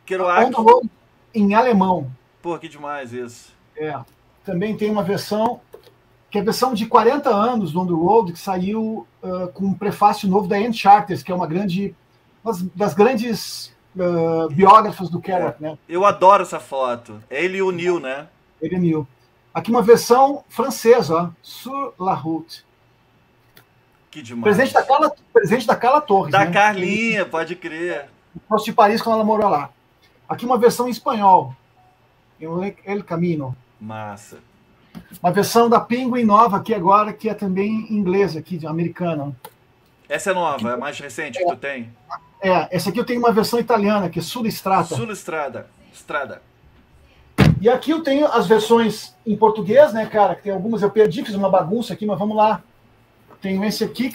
Kerouac. On the Road em alemão. Pô, que demais isso. Também tem uma versão, que é a versão de 40 anos do On the Road, que saiu com um prefácio novo da Anne Charters, que é uma das grandes biógrafas do Kerouac, né? Eu adoro essa foto. É ele e o Neil, né? Ele e Neil. Aqui uma versão francesa, ó, Sur la route. Que demais. Presente da Carla Torres. Da né? Carlinha, pode crer. Posto de Paris, quando ela morou lá. Aqui uma versão em espanhol. El Camino. Massa. Uma versão da Penguin nova aqui agora, que é também inglesa, aqui, americana. Essa é nova, é a mais recente que tu tem? Essa aqui eu tenho uma versão italiana, que é Sulla Strada. Sulla Strada. E aqui eu tenho as versões em português, né, cara? Que tem algumas eu perdi, fiz uma bagunça aqui, mas vamos lá. Tenho esse aqui,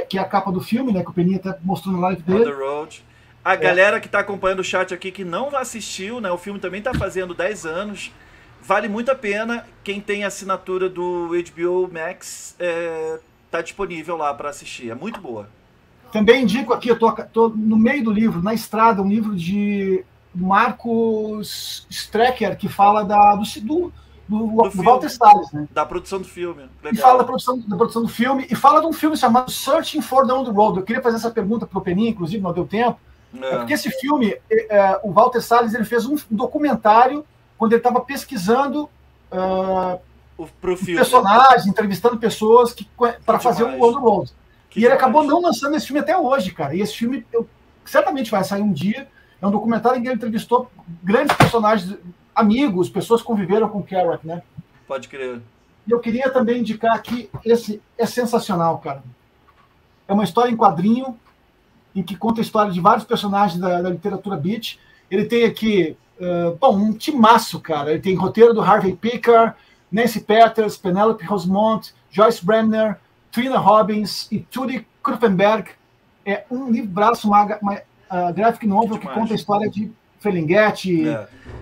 que é a capa do filme, né? Que o Peninha até mostrou na live dele. On the Road. A galera que está acompanhando o chat aqui, que não assistiu, né? O filme também está fazendo 10 anos. Vale muito a pena. Quem tem assinatura do HBO Max tá disponível lá para assistir. É muito boa. Também indico aqui, eu tô no meio do livro, Na Estrada, um livro de Marcos Strecker, que fala do Walter Salles, né? Da produção do filme. Legal. E fala da produção do filme, e fala de um filme chamado Searching for the On the Road. Eu queria fazer essa pergunta para o Peninha, inclusive, não deu tempo. Porque esse filme, o Walter Salles, ele fez um documentário quando ele estava pesquisando pro filme. Personagens, entrevistando pessoas para fazer o On the Road. E ele acabou não lançando esse filme até hoje, cara. E esse filme certamente vai sair um dia. É um documentário em que ele entrevistou grandes personagens, amigos, pessoas que conviveram com o Kerouac, né? Pode crer. E eu queria também indicar aqui, esse é sensacional, cara. É uma história em quadrinho, em que conta a história de vários personagens da literatura beat. Ele tem aqui, um timaço, cara. Ele tem roteiro do Harvey Picker, Nancy Peters, Penelope Rosemont, Joyce Bremner, Trina Robbins e Trudy Kruppenberg. É um livraço, uma graphic novel que conta a história de Ferlinghetti,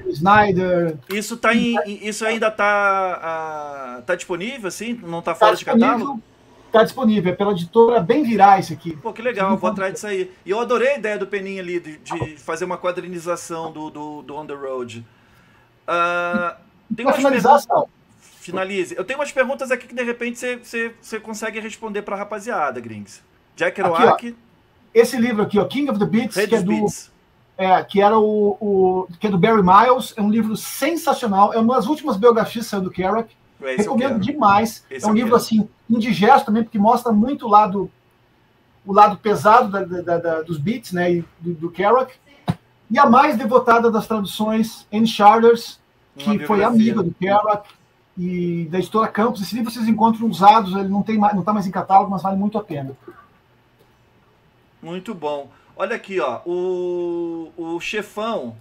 Snyder. Isso ainda tá disponível, assim? Não tá fora de catálogo? Tá disponível, é pela editora Bem Virar esse aqui. Pô, que legal, vou atrás disso aí. E eu adorei a ideia do Peninha ali, de fazer uma quadrinização do On The Road. Tem umas finalizar, Finalize. Eu tenho umas perguntas aqui que de repente você consegue responder pra rapaziada, Grings. Jack Kerouac. Esse livro aqui, ó, King of the Beats, que é que é do Barry Miles, é um livro sensacional, é uma das últimas biografias do Kerouac. Recomendo demais. É um livro assim indigesto também, porque mostra muito o lado pesado dos beats, né, e do Kerouac. E a mais devotada das traduções, Anne Charters, que foi amiga do Kerouac e da editora Campos. Esse livro vocês encontram usados, ele não está mais em catálogo, mas vale muito a pena. Muito bom. Olha aqui, ó, o Chefão,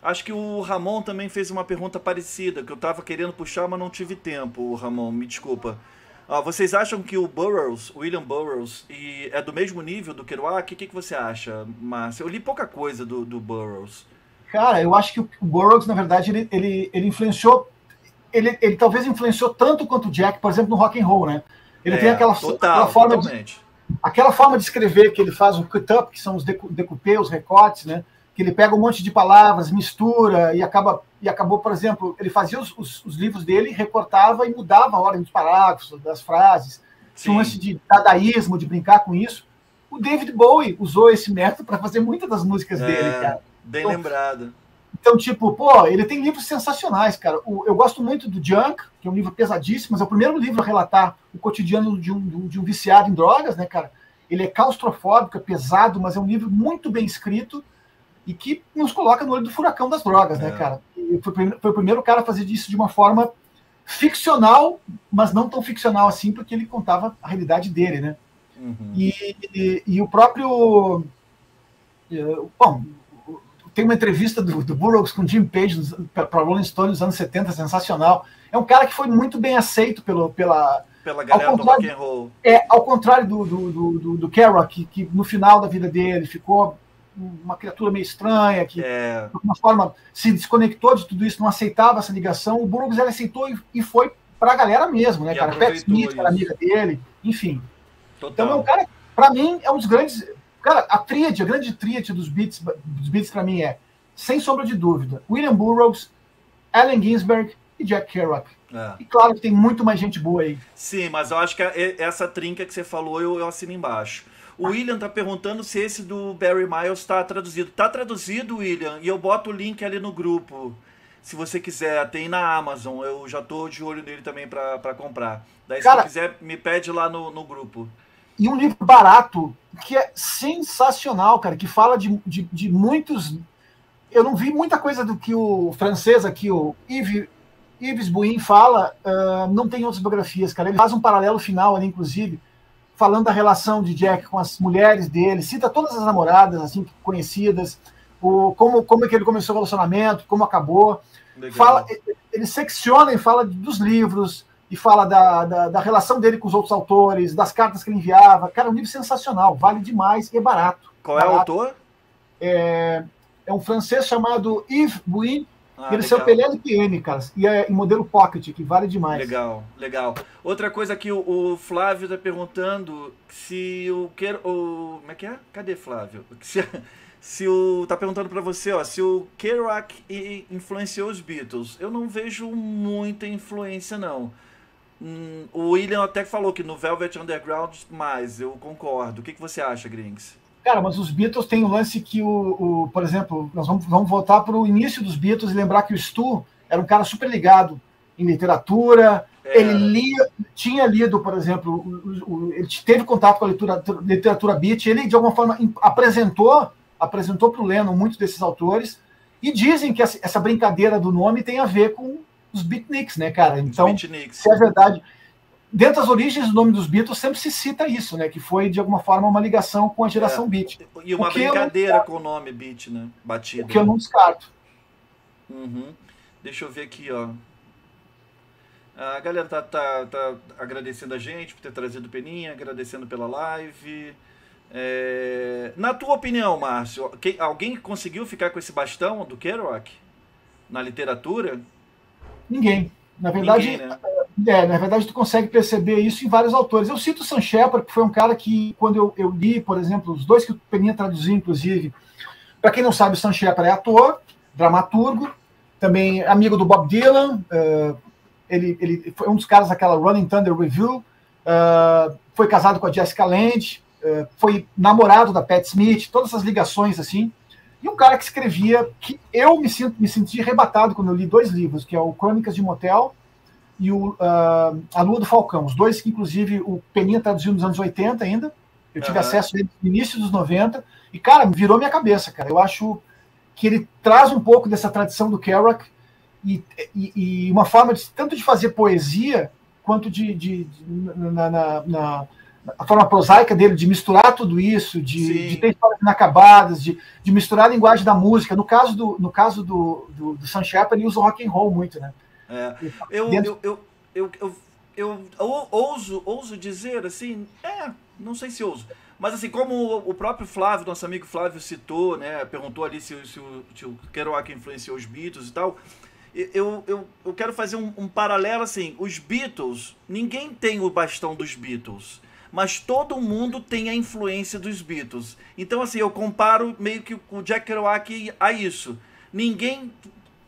acho que o Ramon também fez uma pergunta parecida, que eu estava querendo puxar, mas não tive tempo, Ramon, me desculpa. Vocês acham que o William Burroughs, é do mesmo nível do Kerouac? O que você acha, Márcio? Eu li pouca coisa do Burroughs. Cara, eu acho que o Burroughs, na verdade, ele influenciou, ele talvez influenciou tanto quanto o Jack, por exemplo, no rock and roll, né? Ele tem aquela forma aquela forma de escrever que ele faz o cut-up, que são os decupés, os recortes, né? Que ele pega um monte de palavras, mistura e acabou, por exemplo, ele fazia os livros dele, recortava e mudava a ordem dos parágrafos, das frases. Tinha um lance de dadaísmo, de brincar com isso. O David Bowie usou esse método para fazer muitas das músicas dele, cara. Bem lembrado. Então, tipo, ele tem livros sensacionais, cara. Eu gosto muito do Junk, que é um livro pesadíssimo, mas é o primeiro livro a relatar o cotidiano de um viciado em drogas, né, cara? Ele é claustrofóbico, é pesado, mas é um livro muito bem escrito e que nos coloca no olho do furacão das drogas, né, cara? E foi o primeiro cara a fazer isso de uma forma ficcional, mas não tão ficcional assim, porque ele contava a realidade dele, né? Uhum. E o próprio... Bom, tem uma entrevista do Burroughs com Jim Page para Rolling Stone nos anos 70, sensacional. É um cara que foi muito bem aceito pela galera do rock and roll. Ao contrário do Kerouac, que no final da vida dele ficou uma criatura meio estranha, que de alguma forma se desconectou de tudo isso, não aceitava essa ligação. O Burroughs ele aceitou e foi para a galera mesmo, né, cara? Pat Smith era amiga dele, enfim. Total. Então é um cara, para mim, é um dos grandes... Cara, a grande tríade dos Beatles para mim é, sem sombra de dúvida, William Burroughs, Allen Ginsberg e Jack Kerouac. E claro que tem muito mais gente boa aí. Sim, mas eu acho que essa trinca que você falou, eu assino embaixo. O William tá perguntando se esse do Barry Miles está traduzido. Tá traduzido, William, e eu boto o link ali no grupo. Se você quiser, tem na Amazon. Eu já tô de olho nele também para comprar. Daí, se você quiser, me pede lá no grupo. E um livro barato, que é sensacional, cara, que fala de muitos... Eu não vi muita coisa do que o francês aqui, o Yves Buin fala, não tem outras biografias, cara. Ele faz um paralelo final ali, inclusive, falando da relação de Jack com as mulheres dele, cita todas as namoradas, assim, conhecidas, como é que ele começou o relacionamento, como acabou. Fala, ele secciona e fala dos livros, e fala da relação dele com os outros autores, das cartas que ele enviava. Cara, é um livro sensacional, vale demais e é barato. Qual é o autor? É um francês chamado Yves Buin. Ele saiu pela LPM, cara, e é em modelo Pocket, que vale demais. Legal, legal. Outra coisa que o Flávio tá perguntando se como é que é? Cadê Flávio? Tá perguntando para você, ó, se o Kerouac influenciou os Beatles. Eu não vejo muita influência, não. O William até falou que no Velvet Underground mais, eu concordo. O que você acha, Grings? Cara, mas os Beatles têm um lance que, por exemplo, nós vamos voltar para o início dos Beatles e lembrar que o Stu era um cara super ligado em literatura. Ele tinha lido, por exemplo, ele teve contato com a literatura beat. Ele, de alguma forma, apresentou para o Lennon muitos desses autores. E dizem que essa brincadeira do nome tem a ver com os Beatniks, né, cara? Então, se é verdade... Dentro das origens do nome dos Beatles sempre se cita isso, né? Que foi, de alguma forma, uma ligação com a geração Beat. E uma brincadeira com o nome Beat, né? Batida. O que eu não descarto. Deixa eu ver aqui, ó. A galera tá agradecendo a gente por ter trazido o Peninha, agradecendo pela live. Na tua opinião, Márcio, alguém conseguiu ficar com esse bastão do Kerouac na literatura? Ninguém. Na verdade, ninguém, né? Na verdade, tu consegue perceber isso em vários autores. Eu cito o Sam Shepard, que foi um cara que, quando eu li, por exemplo, os dois que o Peninha traduziu, inclusive, para quem não sabe, o Sam Shepard é ator, dramaturgo, também amigo do Bob Dylan, ele foi um dos caras daquela Running Thunder Review, foi casado com a Jessica Lange, foi namorado da Pat Smith, todas essas ligações assim, e um cara que escrevia, que eu me senti arrebatado quando eu li dois livros, que é o Crônicas de Motel e A Lua do Falcão, os dois que, inclusive, o Peninha traduziu nos anos 80 ainda, eu tive acesso a ele no início dos 90, e, cara, virou minha cabeça, cara. Eu acho que ele traz um pouco dessa tradição do Kerouac e uma forma tanto de fazer poesia, quanto a forma prosaica dele, de misturar tudo isso, de ter histórias inacabadas, de misturar a linguagem da música. No caso do Sam Shepard, ele usa o rock and roll muito, né? Eu ouso dizer assim, não sei se ouso, mas assim, como o próprio Flávio, nosso amigo Flávio citou, né, perguntou ali se o Kerouac influenciou os Beatles e tal, eu quero fazer um paralelo assim, os Beatles, ninguém tem o bastão dos Beatles, mas todo mundo tem a influência dos Beatles. Então assim, eu comparo meio que o Jack Kerouac a isso. Ninguém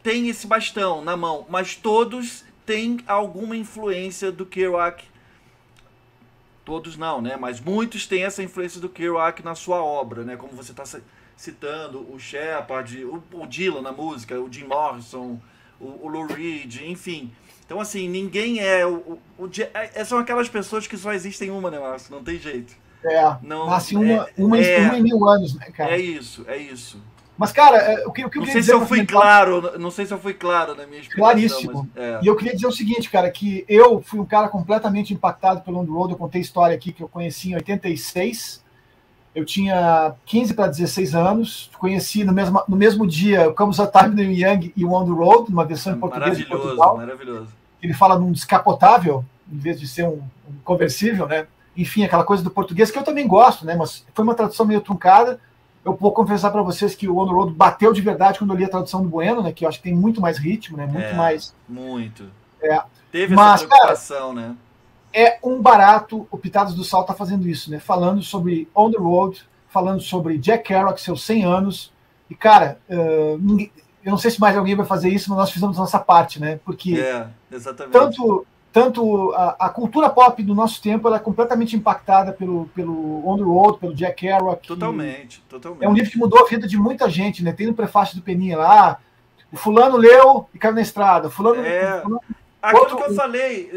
tem esse bastão na mão, mas todos têm alguma influência do Kerouac. Todos não, né? Mas muitos têm essa influência do Kerouac na sua obra, né? Como você está citando, o Shepard, o Dylan na música, o Jim Morrison, o Lou Reed, enfim. Então, assim, ninguém são aquelas pessoas que só existem uma, né, Márcio? Não tem jeito. Nasce uma em 1000 anos, né, cara? É isso. Mas, cara, o que eu queria dizer... Não sei se eu fui claro na minha explicação. Claríssimo. E eu queria dizer o seguinte, cara, que eu fui um cara completamente impactado pelo On The Road. Eu contei história aqui que eu conheci em 86. Eu tinha 15 para 16 anos. Conheci no mesmo dia o Comes a Time Neil Young e o On The Road, uma versão em português de Portugal. Maravilhoso. Ele fala num descapotável, em vez de ser um conversível, né? Enfim, aquela coisa do português que eu também gosto, né? Mas foi uma tradução meio truncada. Eu vou confessar para vocês que o On The Road bateu de verdade quando eu li a tradução do Bueno, né? Que eu acho que tem muito mais ritmo, né? Muito mais. Muito. Teve essa preocupação, cara, né? É um barato. O Pitadas do Sal tá fazendo isso, né? Falando sobre On The Road, falando sobre Jack Kerouac, seus 100 anos. E, cara, eu não sei se mais alguém vai fazer isso, mas nós fizemos nossa parte, né? Porque exatamente. tanto a cultura pop do nosso tempo ela é completamente impactada pelo On the Road, pelo Jack Kerouac. Totalmente. É um livro que mudou a vida de muita gente, né? Tem no prefácio do Peninha lá, o fulano leu e caiu na estrada. Fulano. Aquilo que eu falei,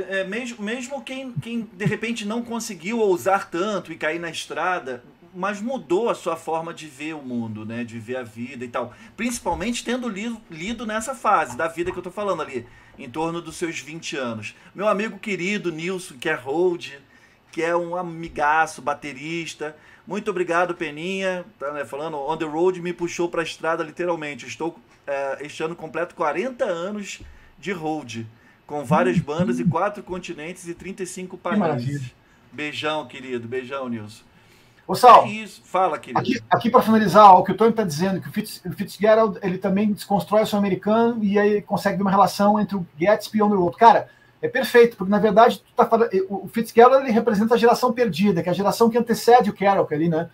mesmo quem de repente não conseguiu ousar tanto e cair na estrada, mas mudou a sua forma de ver o mundo, né? De ver a vida e tal. Principalmente tendo lido nessa fase da vida que eu tô falando ali, em torno dos seus 20 anos. Meu amigo querido Nilson, que é Hold, que é um amigaço, baterista. Muito obrigado, Peninha. Tá, né, falando, On the Road me puxou para a estrada, literalmente. Estou, este ano completo 40 anos de Hold, com várias bandas e 4 continentes e 35 países. Beijão, querido. Beijão, Nilson. Ô, Sal, é isso. Fala, querido. Aqui para finalizar, o que o Tony está dizendo, que o Fitzgerald ele também desconstrói o som americano e aí consegue ver uma relação entre o Gatsby e o On the Road. Cara, é perfeito, porque na verdade tu tá falando, o Fitzgerald ele representa a geração perdida, que é a geração que antecede o Kerouac ali, né?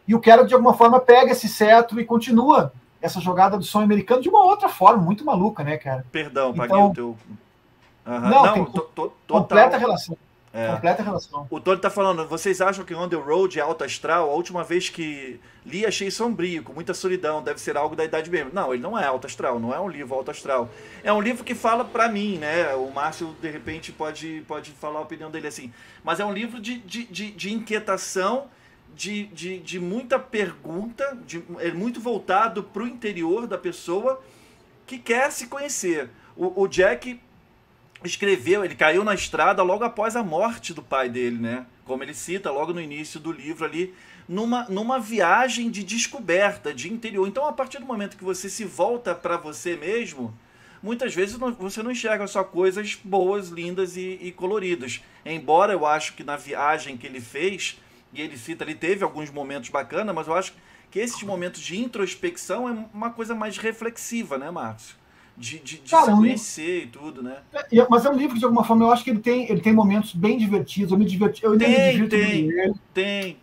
E o Kerouac de alguma forma pega esse cetro e continua essa jogada do som americano de uma outra forma, muito maluca, né, cara? Perdão, paguei o teu... Não, tem completa relação. Completa relação. O Tony tá falando, vocês acham que On the Road é alto astral? A última vez que li achei sombrio, com muita solidão, deve ser algo da Idade Média. Não, ele não é alto astral, não é um livro alto astral. É um livro que fala pra mim, né? O Márcio, de repente, pode falar a opinião dele assim. Mas é um livro de inquietação, de muita pergunta, é muito voltado pro interior da pessoa que quer se conhecer. O Jack escreveu, ele caiu na estrada logo após a morte do pai dele, né? Como ele cita logo no início do livro ali, numa viagem de descoberta, de interior. Então, a partir do momento que você se volta para você mesmo, muitas vezes você não enxerga só coisas boas, lindas e coloridas. Embora eu acho que na viagem que ele fez, e ele cita ali, teve alguns momentos bacanas, mas eu acho que esses momentos de introspecção é uma coisa mais reflexiva, né, Márcio? De se conhecer e tudo, né? Mas é um livro que, de alguma forma, eu acho que ele tem momentos bem divertidos. Eu me divirto com ele. Tem.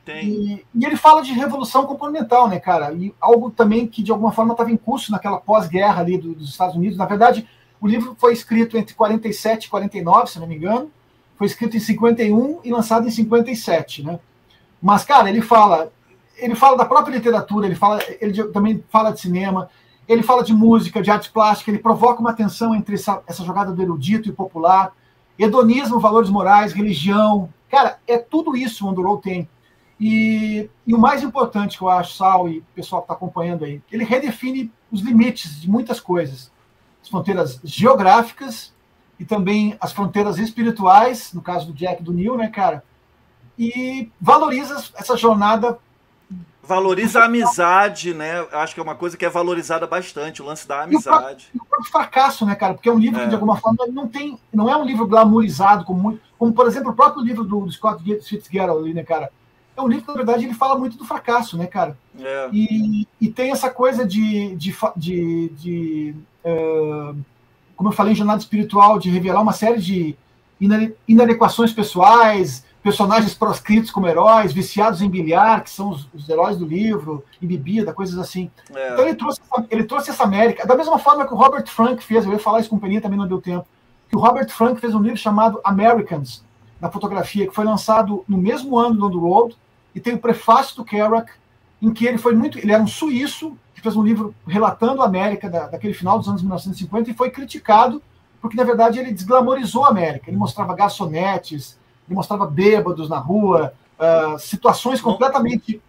E ele fala de revolução comportamental, né, cara? E algo também que, de alguma forma, estava em curso naquela pós-guerra ali dos Estados Unidos. Na verdade, o livro foi escrito entre 47 e 49, se não me engano. Foi escrito em 51 e lançado em 57, né? Mas, cara, ele fala da própria literatura, ele também fala de cinema. Ele fala de música, de arte plástica, ele provoca uma tensão entre essa jogada do erudito e popular, hedonismo, valores morais, religião. Cara, é tudo isso o On the Road tem. E o mais importante que eu acho, Sal e o pessoal que está acompanhando aí, ele redefine os limites de muitas coisas. As fronteiras geográficas e também as fronteiras espirituais, no caso do Jack e do Neil, né, cara? E valoriza essa jornada. Valoriza a amizade, né? Acho que é uma coisa que é valorizada bastante, o lance da amizade. E o próprio fracasso, né, cara? Porque é um livro que, de alguma forma, não é um livro glamourizado, como, por exemplo, o próprio livro do Scott Fitzgerald ali, né, cara? É um livro que, na verdade, ele fala muito do fracasso, né, cara? E tem essa coisa como eu falei, em jornada espiritual, de revelar uma série de inadequações pessoais, personagens proscritos como heróis, viciados em bilhar, que são os heróis do livro, em bebida, coisas assim. Então ele trouxe essa América, da mesma forma que o Robert Frank fez, eu ia falar isso com o Peninha, também não deu tempo, que o Robert Frank fez um livro chamado Americans, na fotografia, que foi lançado no mesmo ano do On the Road, e tem o prefácio do Kerouac, em que ele era um suíço, que fez um livro relatando a América daquele final dos anos 1950, e foi criticado, porque na verdade ele desglamorizou a América, ele mostrava garçonetes, ele mostrava bêbados na rua, situações completamente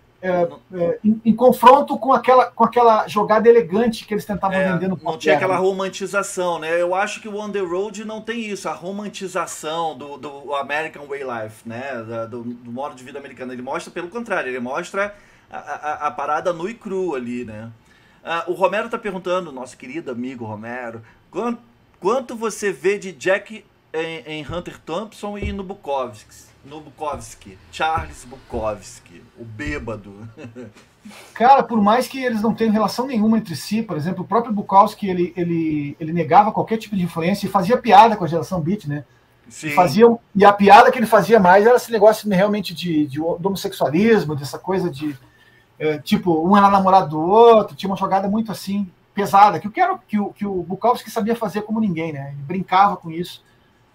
em confronto com aquela jogada elegante que eles tentavam vender no pop. Não tinha aquela romantização, né? Eu acho que o On the Road não tem isso, a romantização do American Way Life, né? Do modo de vida americano. Ele mostra, pelo contrário, ele mostra a parada nua e crua ali, né? O Romero tá perguntando, nosso querido amigo Romero, quanto você vê de Jack em Hunter Thompson e no Bukowski, Charles Bukowski, o bêbado. Cara, por mais que eles não tenham relação nenhuma entre si, por exemplo, o próprio Bukowski, ele negava qualquer tipo de influência e fazia piada com a geração beat, né? Sim. E a piada que ele fazia mais era esse negócio realmente do homossexualismo, dessa coisa de tipo, um era namorado do outro, tinha uma jogada muito assim, pesada, que o Bukowski sabia fazer como ninguém, né? Ele brincava com isso.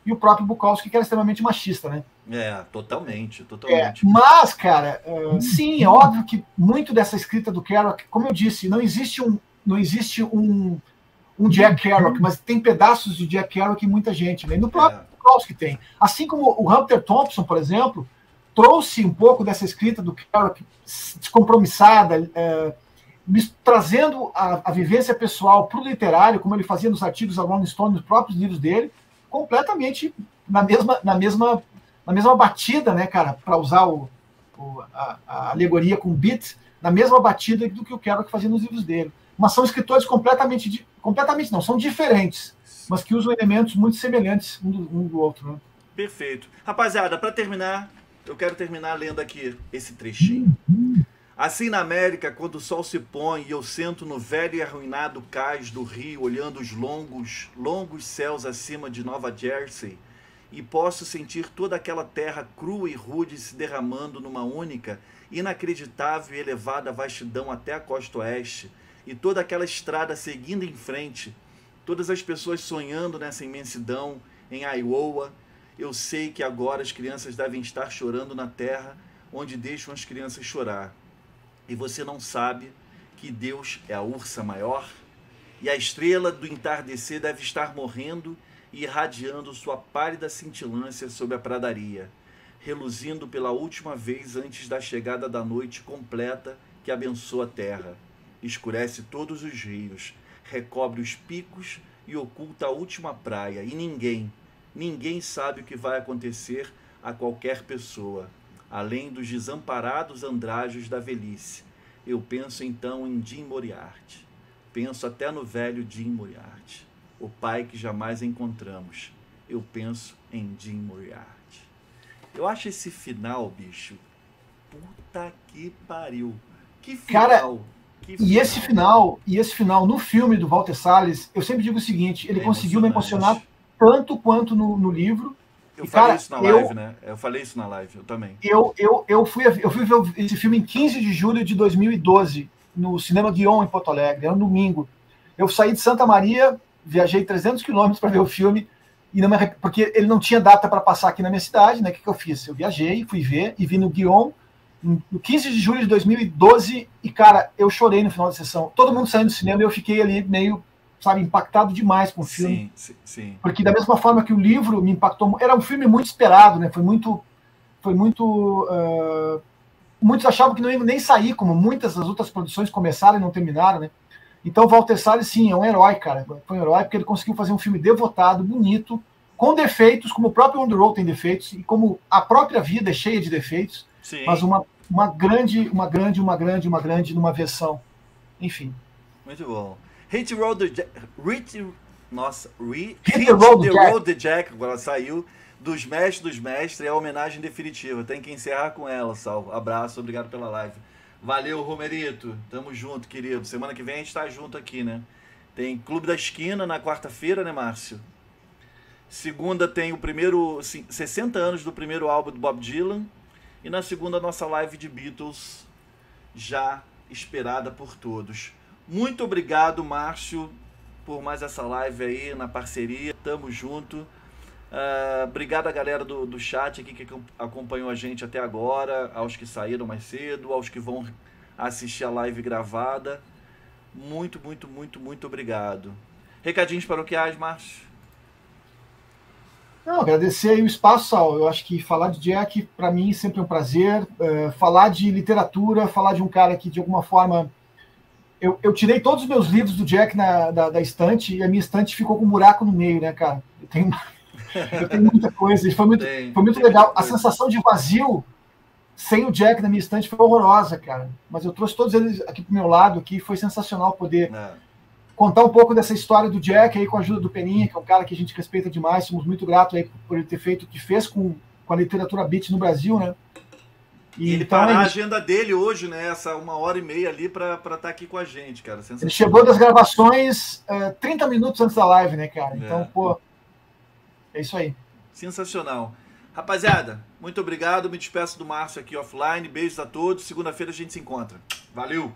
E o próprio Bukowski, que era extremamente machista, né? Totalmente, totalmente. Mas, cara, sim, é óbvio que muito dessa escrita do Kerouac, como eu disse, não existe um Jack Kerouac, mas tem pedaços de Jack Kerouac em muita gente, né? E no próprio Bukowski tem. Assim como o Hunter Thompson, por exemplo, trouxe um pouco dessa escrita do Kerouac descompromissada, trazendo a vivência pessoal para o literário, como ele fazia nos artigos da Rolling Stone, nos próprios livros dele, completamente na mesma batida, né, cara, para usar a alegoria com beat, na mesma batida do que o Kerouac fazia nos livros dele. Mas são escritores completamente não, são diferentes, mas que usam elementos muito semelhantes um do outro, né? Perfeito. Rapaziada, para terminar, eu quero terminar lendo aqui esse trechinho. Assim na América, quando o sol se põe e eu sento no velho e arruinado cais do rio, olhando os longos céus acima de Nova Jersey, e posso sentir toda aquela terra crua e rude se derramando numa única, inacreditável e elevada vastidão até a costa oeste, e toda aquela estrada seguindo em frente, todas as pessoas sonhando nessa imensidão, em Iowa, eu sei que agora as crianças devem estar chorando na terra onde deixam as crianças chorar. E você não sabe que Deus é a ursa maior? E a estrela do entardecer deve estar morrendo e irradiando sua pálida cintilância sobre a pradaria, reluzindo pela última vez antes da chegada da noite completa que abençoa a terra. Escurece todos os rios, recobre os picos e oculta a última praia, e ninguém sabe o que vai acontecer a qualquer pessoa, além dos desamparados andrajos da velhice. Eu penso então em Jim Moriarty. Penso até no velho Jim Moriarty, o pai que jamais encontramos. Eu penso em Jim Moriarty. Eu acho esse final, bicho, puta que pariu. Que final. Cara, e esse final no filme do Walter Salles, eu sempre digo o seguinte, ele conseguiu me emocionar tanto quanto no livro. Eu falei isso na live, né? Eu falei isso na live, eu também. Eu fui ver esse filme em 15 de julho de 2012, no Cinema Guion, em Porto Alegre, era um domingo. Eu saí de Santa Maria, viajei 300 quilômetros para ver o filme, porque ele não tinha data para passar aqui na minha cidade, né? O que eu fiz? Eu viajei, fui ver, e vi no Guion, no 15 de julho de 2012, e, cara, eu chorei no final da sessão. Todo mundo saindo do cinema e eu fiquei ali meio, sabe, impactado demais com o filme. Sim. Porque da mesma forma que o livro me impactou, era um filme muito esperado, né? Muitos achavam que não ia nem sair, como muitas das outras produções começaram e não terminaram, né? Então, Walter Salles, sim, é um herói, cara. Foi um herói porque ele conseguiu fazer um filme devotado, bonito, com defeitos, como o próprio On the Road tem defeitos, e como a própria vida é cheia de defeitos, sim. Mas uma grande numa versão. Enfim. Muito bom. Hit the Road the Jack, agora saiu, dos mestres, é a homenagem definitiva. Tem que encerrar com ela, Sal. Abraço, obrigado pela live. Valeu, Romerito. Tamo junto, querido. Semana que vem a gente tá junto aqui, né? Tem Clube da Esquina na quarta-feira, né, Márcio? Segunda tem o primeiro 60 anos do primeiro álbum do Bob Dylan. E na segunda, nossa live de Beatles, já esperada por todos. Muito obrigado, Márcio, por mais essa live aí na parceria. Tamo junto. Obrigado a galera do chat aqui que acompanhou a gente até agora, aos que saíram mais cedo, aos que vão assistir a live gravada. Muito obrigado. Recadinhos paroquiais, Márcio? Não, agradecer aí o espaço, Sal. Eu acho que falar de Jack, para mim, sempre é um prazer. Falar de literatura, falar de um cara que, de alguma forma... Eu tirei todos os meus livros do Jack da estante, e a minha estante ficou com um buraco no meio, né, cara? Eu tenho muita coisa. Foi muito legal. A sensação de vazio sem o Jack na minha estante foi horrorosa, cara. Mas eu trouxe todos eles aqui pro meu lado, aqui foi sensacional poder... contar um pouco dessa história do Jack aí com a ajuda do Peninha, que é um cara que a gente respeita demais, somos muito gratos aí por ele ter feito o que fez com a literatura beat no Brasil, né? E ele então, parar a agenda dele hoje, né? Essa 1h30 ali para estar aqui com a gente, cara. Ele chegou das gravações 30 minutos antes da live, né, cara? Então, pô, é isso aí. Sensacional. Rapaziada, muito obrigado. Me despeço do Márcio aqui offline. Beijos a todos. Segunda-feira a gente se encontra. Valeu!